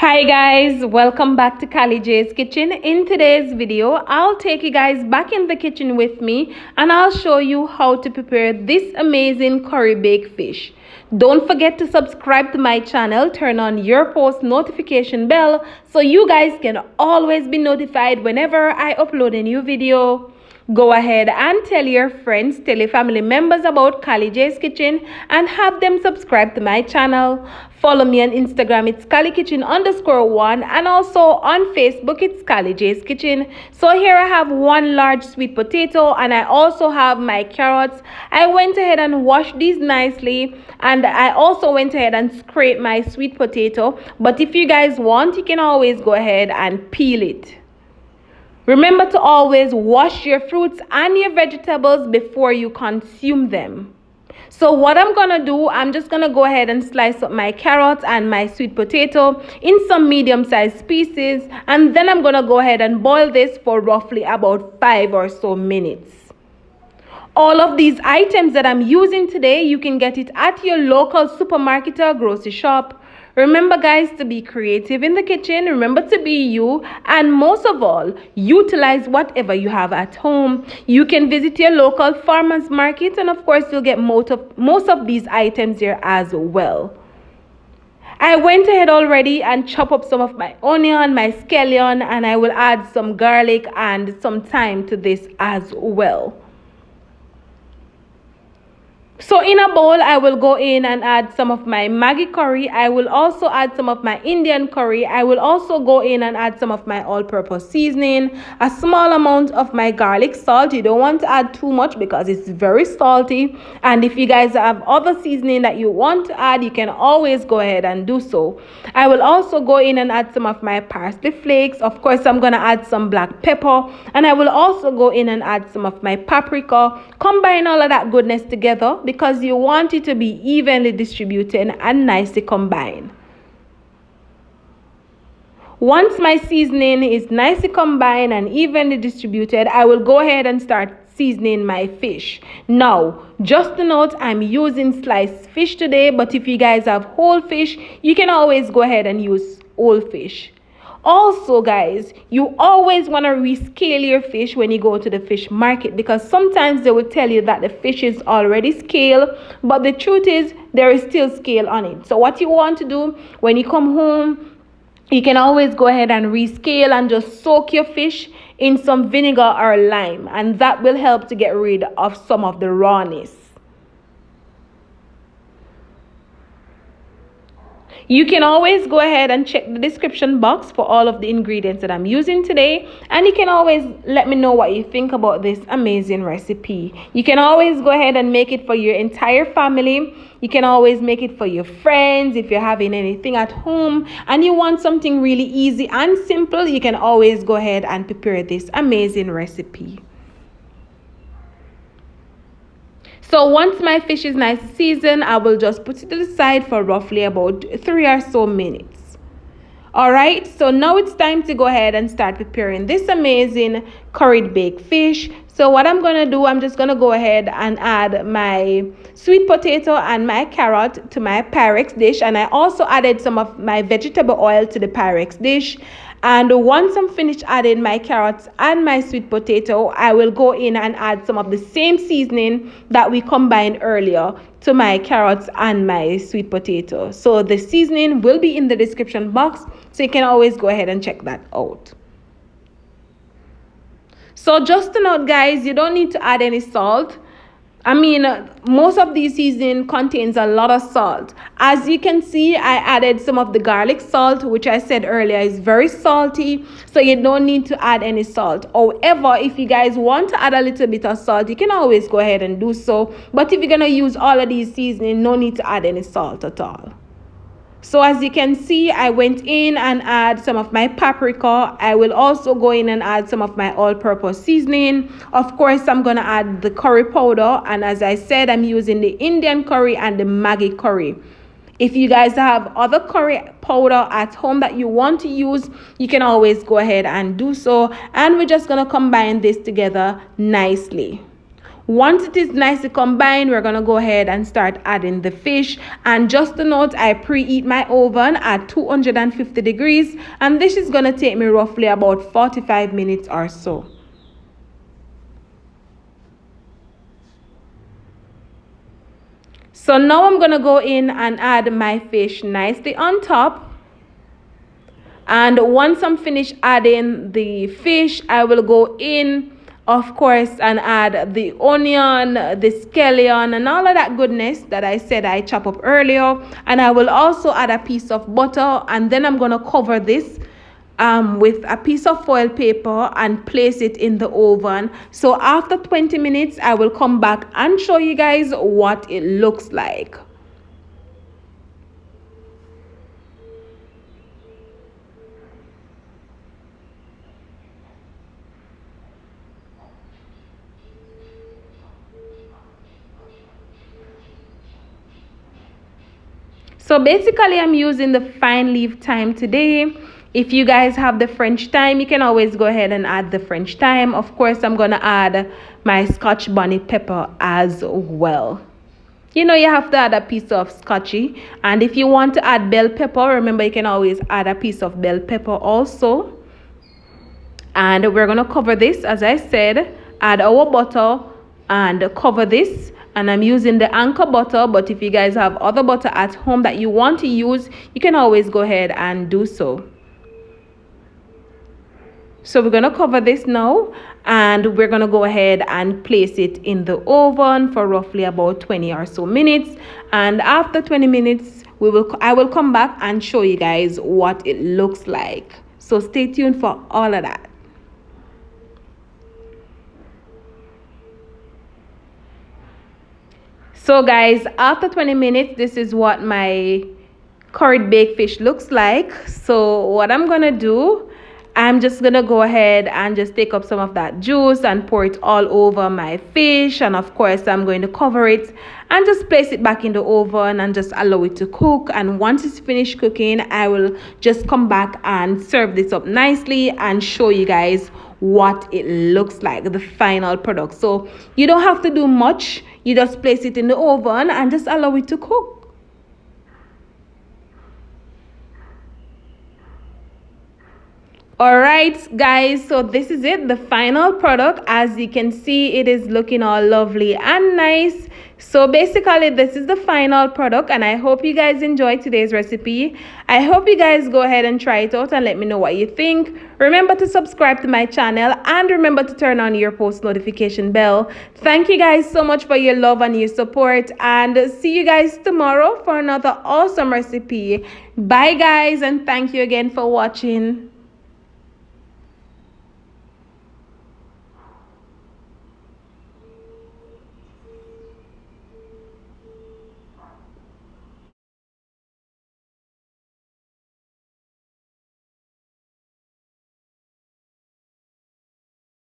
Hi guys, welcome back to Callie J's Kitchen. In today's video, I'll take you guys back in the kitchen with me and I'll show you how to prepare this amazing curry baked fish. Don't forget to subscribe to my channel, turn on your post notification bell so you guys can always be notified whenever I upload a new video. Go ahead and tell your friends, tell your family members about Callie J's Kitchen and have them subscribe to my channel. Follow me on Instagram, it's CallieKitchen_1, and also on Facebook, it's Callie J's Kitchen. So here I have one large sweet potato and I also have my carrots. I went ahead and washed these nicely and I also went ahead and scraped my sweet potato. But if you guys want, you can always go ahead and peel it. Remember to always wash your fruits and your vegetables before you consume them. So what I'm going to do, I'm just going to go ahead and slice up my carrots and my sweet potato in some medium-sized pieces. And then I'm going to go ahead and boil this for roughly about 5 or so minutes. All of these items that I'm using today, you can get it at your local supermarket or grocery shop. Remember guys, to be creative in the kitchen, remember to be you, and most of all, utilize whatever you have at home. You can visit your local farmers market and of course you'll get most of these items here as well. I went ahead already and chopped up some of my onion, my scallion, and I will add some garlic and some thyme to this as well. So in a bowl, I will go in and add some of my Maggie curry. I will also add some of my Indian curry. I will also go in and add some of my all-purpose seasoning, a small amount of my garlic salt. You don't want to add too much because it's very salty. And if you guys have other seasoning that you want to add, you can always go ahead and do so. I will also go in and add some of my parsley flakes. Of course, I'm going to add some black pepper. And I will also go in and add some of my paprika. Combine all of that goodness together because you want it to be evenly distributed and nicely combined. Once my seasoning is nicely combined and evenly distributed, I will go ahead and start seasoning my fish. Now, just a note, I'm using sliced fish today, but if you guys have whole fish, you can always go ahead and use whole fish. Also guys, you always want to rescale your fish when you go to the fish market because sometimes they will tell you that the fish is already scaled, but the truth is there is still scale on it. So what you want to do when you come home, you can always go ahead and rescale and just soak your fish in some vinegar or lime, and that will help to get rid of some of the rawness. You can always go ahead and check the description box for all of the ingredients that I'm using today. And you can always let me know what you think about this amazing recipe. You can always go ahead and make it for your entire family. You can always make it for your friends if you're having anything at home and you want something really easy and simple. You can always go ahead and prepare this amazing recipe. So once my fish is nice seasoned, I will just put it to the side for roughly about 3 or so minutes. Alright, so now it's time to go ahead and start preparing this amazing curried baked fish. So what I'm going to do, I'm just going to go ahead and add my sweet potato and my carrot to my Pyrex dish. And I also added some of my vegetable oil to the Pyrex dish. And once I'm finished adding my carrots and my sweet potato, I will go in and add some of the same seasoning that we combined earlier to my carrots and my sweet potato. So the seasoning will be in the description box, so you can always go ahead and check that out. So just a note guys, you don't need to add any salt. I mean, most of these seasoning contains a lot of salt. As you can see, I added some of the garlic salt, which I said earlier is very salty, so you don't need to add any salt. However, if you guys want to add a little bit of salt, you can always go ahead and do so. But if you're going to use all of these seasoning, no need to add any salt at all. So as you can see, I went in and add some of my paprika. I will also go in and add some of my all-purpose seasoning. Of course, I'm going to add the curry powder. And as I said, I'm using the Indian curry and the Maggie curry. If you guys have other curry powder at home that you want to use, you can always go ahead and do so. And we're just going to combine this together nicely. Once it is nicely combined, we're going to go ahead and start adding the fish. And just a note, I preheat my oven at 250 degrees, and this is going to take me roughly about 45 minutes or so. So now I'm going to go in and add my fish nicely on top. And once I'm finished adding the fish, I will go in, of course, and add the onion, the scallion, and all of that goodness that I said I chop up earlier. And I will also add a piece of butter, and then I'm going to cover this with a piece of foil paper and place it in the oven. So after 20 minutes, I will come back and show you guys what it looks like. So basically, I'm using the fine leaf thyme today. If you guys have the French thyme, you can always go ahead and add the French thyme. Of course, I'm going to add my Scotch bonnet pepper as well. You know, you have to add a piece of Scotchy. And if you want to add bell pepper, remember you can always add a piece of bell pepper also. And we're going to cover this, as I said, add our butter and cover this. And I'm using the Anchor butter, but if you guys have other butter at home that you want to use, you can always go ahead and do so. So we're going to cover this now, and we're going to go ahead and place it in the oven for roughly about 20 or so minutes. And after 20 minutes, I will come back and show you guys what it looks like. So stay tuned for all of that. So guys, after 20 minutes, this is what my curried baked fish looks like. So what I'm gonna do, I'm just gonna go ahead and just take up some of that juice and pour it all over my fish. And of course, I'm going to cover it and just place it back in the oven and just allow it to cook. And once it's finished cooking, I will just come back and serve this up nicely and show you guys what it looks like, the final product. So you don't have to do much. You just place it in the oven and just allow it to cook. All right, guys, so this is it, the final product. As you can see, it is looking all lovely and nice. So basically, this is the final product, and I hope you guys enjoyed today's recipe. I hope you guys go ahead and try it out and let me know what you think. Remember to subscribe to my channel and remember to turn on your post notification bell. Thank you guys so much for your love and your support, and see you guys tomorrow for another awesome recipe. Bye guys, and thank you again for watching.